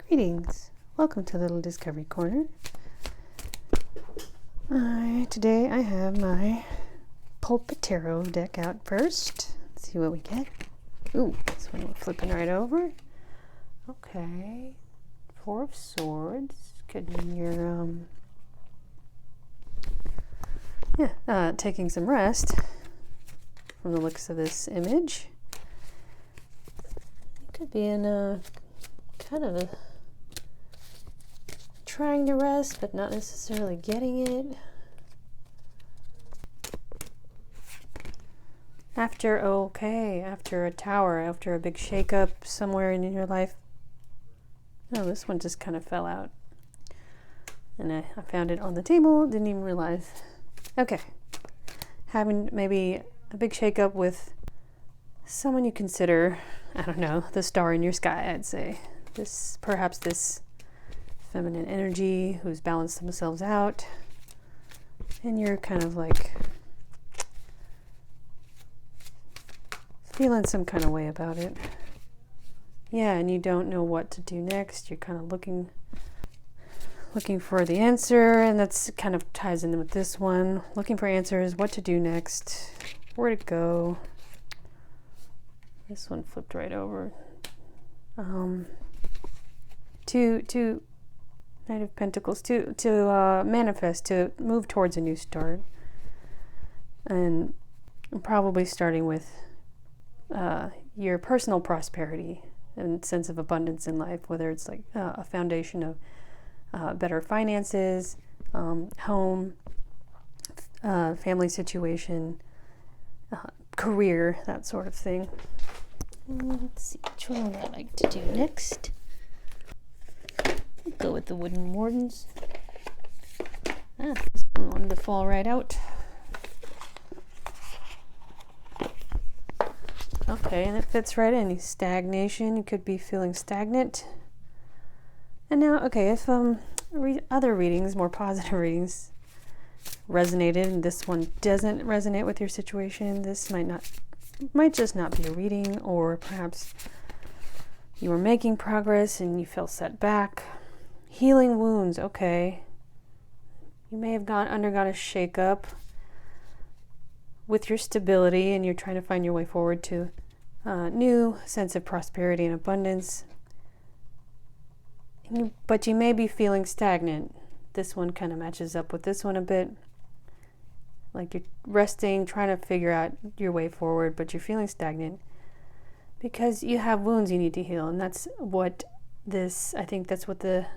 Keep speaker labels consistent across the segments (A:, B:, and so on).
A: Greetings. Welcome to Little Discovery Corner. Today I have my Pulpit Tarot deck out first. Let's see what we get. Ooh, this one we're flipping right over. Okay. Four of Swords. Could mean you're taking some rest from the looks of this image. You could be in a kind of a trying to rest, but not necessarily getting it. After a tower, after a big shakeup somewhere in your life. No, this one just kind of fell out. And I found it on the table, didn't even realize. Okay. Having maybe a big shakeup with someone you consider, I don't know, the star in your sky, I'd say. Perhaps this feminine energy who's balanced themselves out, and you're kind of like feeling some kind of way about it. Yeah, and you don't know what to do next. You're kind of looking for the answer, and that's kind of ties in with this one. Looking for answers, what to do next, where to go. This one flipped right over. To Knight of Pentacles, to manifest, to move towards a new start, and probably starting with your personal prosperity and sense of abundance in life, whether it's like a foundation of better finances, home, family situation, career, that sort of thing. Let's see, which one would I like to do next? Go with the Wooden Wardens. This one wanted to fall right out. Okay, and it fits right in. Stagnation. You could be feeling stagnant. And now, okay, if other readings, more positive readings, resonated, and this one doesn't resonate with your situation, this might just not be a reading, or perhaps you were making progress and you feel set back. Healing wounds, okay. You may have undergone a shakeup with your stability, and you're trying to find your way forward to a new sense of prosperity and abundance. But you may be feeling stagnant. This one kind of matches up with this one a bit. Like you're resting, trying to figure out your way forward, but you're feeling stagnant because you have wounds you need to heal. And that's what I think that's what the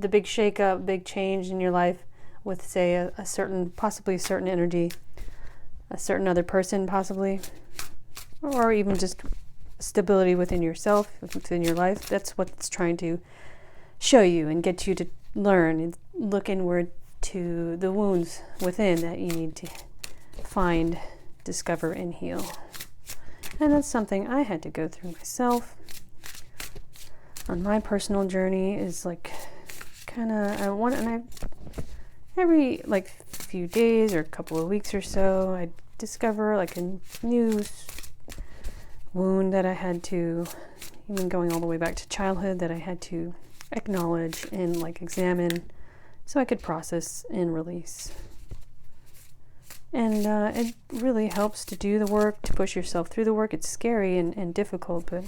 A: big shakeup, big change in your life with, say, possibly a certain energy, a certain other person possibly, or even just stability within yourself, within your life. That's what it's trying to show you and get you to learn and look inward to the wounds within that you need to find, discover, and heal. And that's something I had to go through myself on my personal journey. Is like every like few days or a couple of weeks or so, I discover like a new wound that I had to, even going all the way back to childhood, that I had to acknowledge and like examine so I could process and release. And it really helps to do the work, to push yourself through the work. It's scary and difficult, but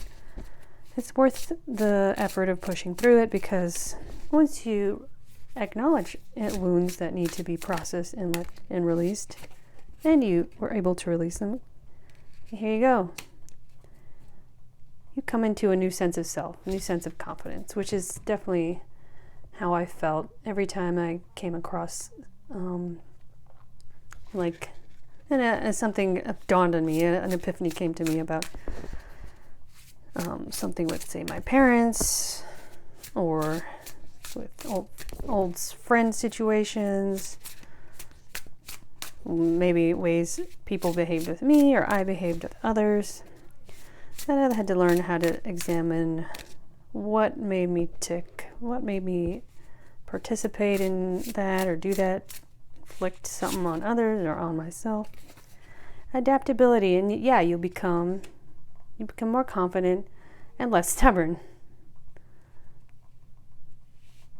A: it's worth the effort of pushing through it, because once you acknowledge wounds that need to be processed and released, and you were able to release them, here you go. You come into a new sense of self, a new sense of confidence, which is definitely how I felt every time I came across, as something dawned on me, an epiphany came to me about something with, say, my parents, or with old friend situations, maybe ways people behaved with me or I behaved with others. That I had to learn how to examine what made me tick, what made me participate in that or do that, inflict something on others or on myself. Adaptability, and yeah, you become more confident and less stubborn.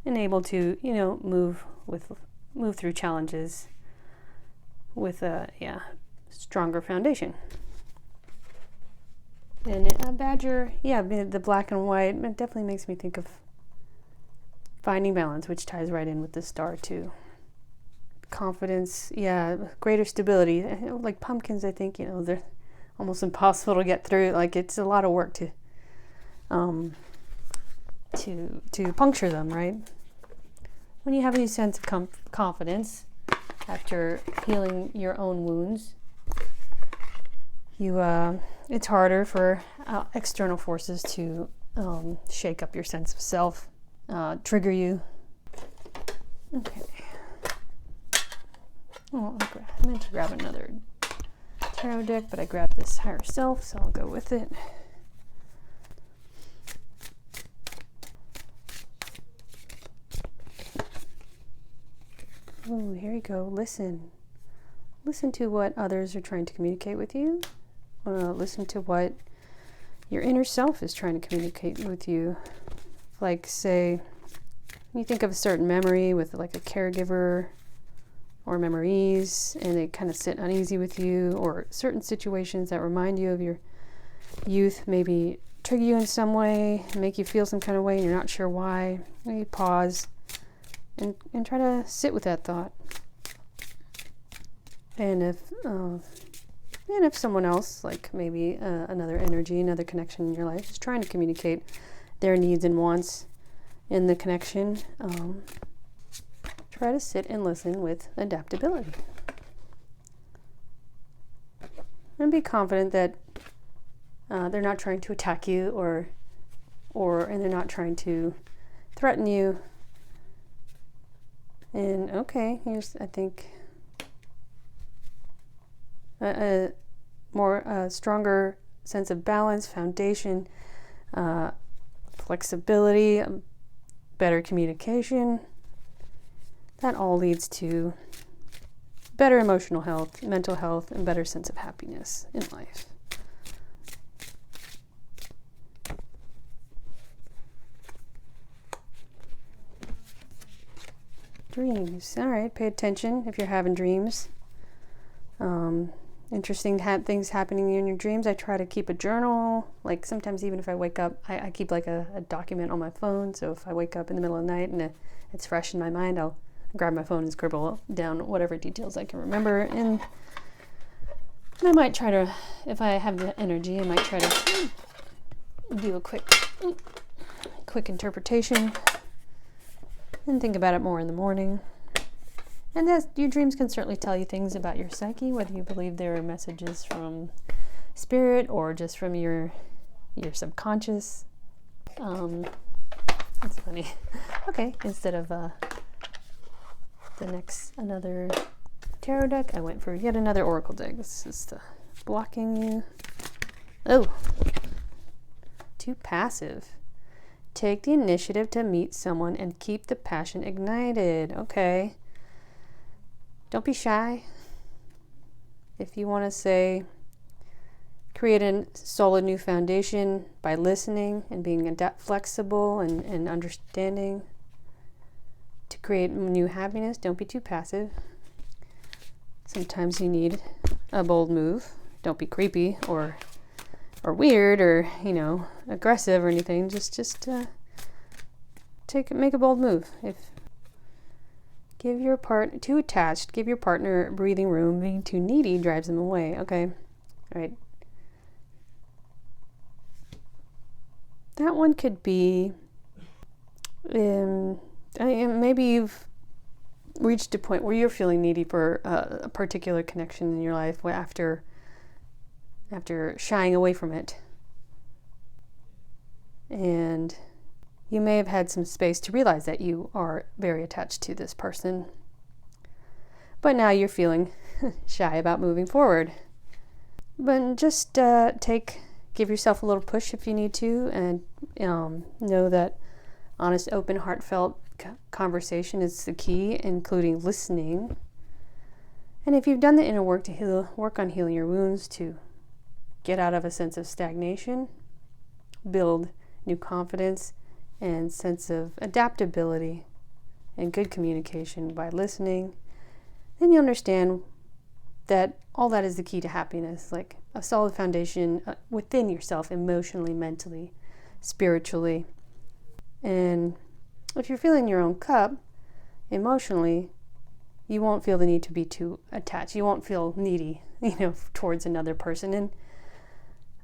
A: and able to, move through challenges with a stronger foundation. And a badger, the black and white, it definitely makes me think of finding balance, which ties right in with the star too. Confidence, greater stability. Like pumpkins, I think, they're almost impossible to get through. Like it's a lot of work to puncture them, right? When you have any sense of confidence after healing your own wounds, it's harder for external forces to shake up your sense of self, trigger you. Okay. Oh, I meant to grab another tarot deck, but I grabbed this higher self, so I'll go with it. Oh, here you go. Listen to what others are trying to communicate with you. Listen to what your inner self is trying to communicate with you. Like, say, you think of a certain memory with like a caregiver or memories, and they kind of sit uneasy with you, or certain situations that remind you of your youth maybe trigger you in some way, make you feel some kind of way, and you're not sure why. Maybe pause and try to sit with that thought. And if someone else, like maybe another energy, another connection in your life, is trying to communicate their needs and wants in the connection, try to sit and listen with adaptability. And be confident that they're not trying to attack you and they're not trying to threaten you. And here's, I think, a more stronger sense of balance, foundation, flexibility, better communication. That all leads to better emotional health, mental health, and better sense of happiness in life. Dreams. All right, pay attention if you're having dreams. Interesting things happening in your dreams. I try to keep a journal. Like sometimes even if I wake up, I keep like a document on my phone. So if I wake up in the middle of the night and it's fresh in my mind, I'll grab my phone and scribble down whatever details I can remember. And I might try to, if I have the energy, I might try to do a quick interpretation and think about it more in the morning. And your dreams can certainly tell you things about your psyche, whether you believe they are messages from spirit or just from your subconscious. That's funny. Okay, instead of another tarot deck, I went for yet another oracle deck. This is the blocking you. Oh, too passive. Take the initiative to meet someone and keep the passion ignited. Okay. Don't be shy. If you want to say, create a solid new foundation by listening and being flexible and understanding to create new happiness, don't be too passive. Make a bold move. Don't be creepy or weird or aggressive or anything. Just make a bold move. Give your too attached. Give your partner breathing room. Being too needy drives them away. Okay, all right. That one could be. Maybe you've reached a point where you're feeling needy for a particular connection in your life after shying away from it, and you may have had some space to realize that you are very attached to this person, but now you're feeling shy about moving forward. But just give yourself a little push if you need to, and know that honest, open, heartfelt conversation is the key, including listening. And if you've done the inner work to work on healing your wounds, to get out of a sense of stagnation, build new confidence and sense of adaptability and good communication by listening, then you understand that all that is the key to happiness, like a solid foundation within yourself, emotionally, mentally, spiritually. And if you're filling your own cup emotionally, you won't feel the need to be too attached. You won't feel needy, towards another person.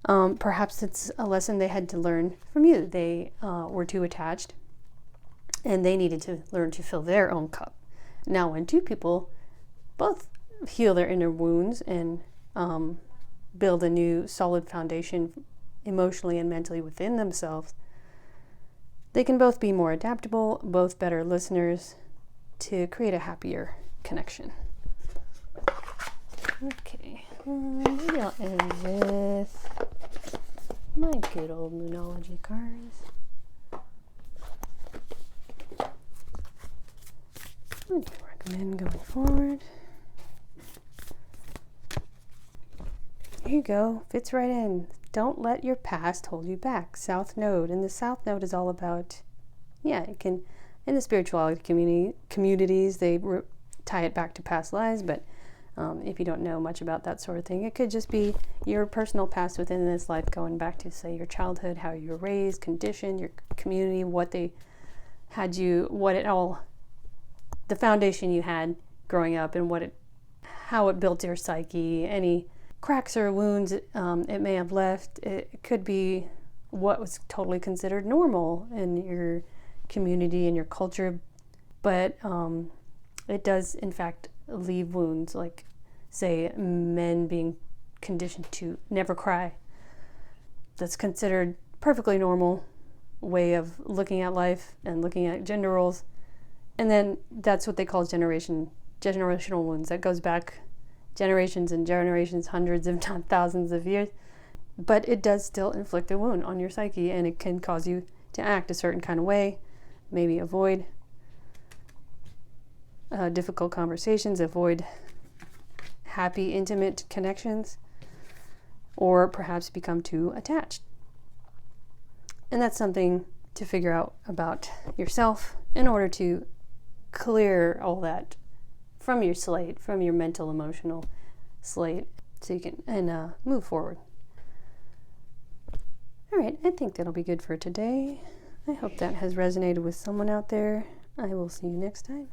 A: And perhaps it's a lesson they had to learn from you. They were too attached, and they needed to learn to fill their own cup. Now, when two people both heal their inner wounds and build a new solid foundation emotionally and mentally within themselves, they can both be more adaptable, both better listeners, to create a happier connection. Okay, maybe I'll end with my good old Moonology cards. What do you recommend going forward? Here you go, fits right in. Don't let your past hold you back. South Node. And the South Node is all about, it can, in the spirituality communities, they tie it back to past lives, but if you don't know much about that sort of thing, it could just be your personal past within this life, going back to, say, your childhood, how you were raised, conditioned, your community, what they had you, the foundation you had growing up, and how it built your psyche, any cracks or wounds it may have left. It could be what was totally considered normal in your community and your culture, but it does in fact leave wounds, like, say, men being conditioned to never cry. That's considered perfectly normal way of looking at life and looking at gender roles, and then that's what they call generational wounds. That goes back generations and generations, hundreds if not thousands of years, but it does still inflict a wound on your psyche, and it can cause you to act a certain kind of way, maybe avoid difficult conversations, avoid happy, intimate connections, or perhaps become too attached. And that's something to figure out about yourself in order to clear all that from your slate, from your mental, emotional slate, so you can move forward. All right, I think that'll be good for today. I hope that has resonated with someone out there. I will see you next time.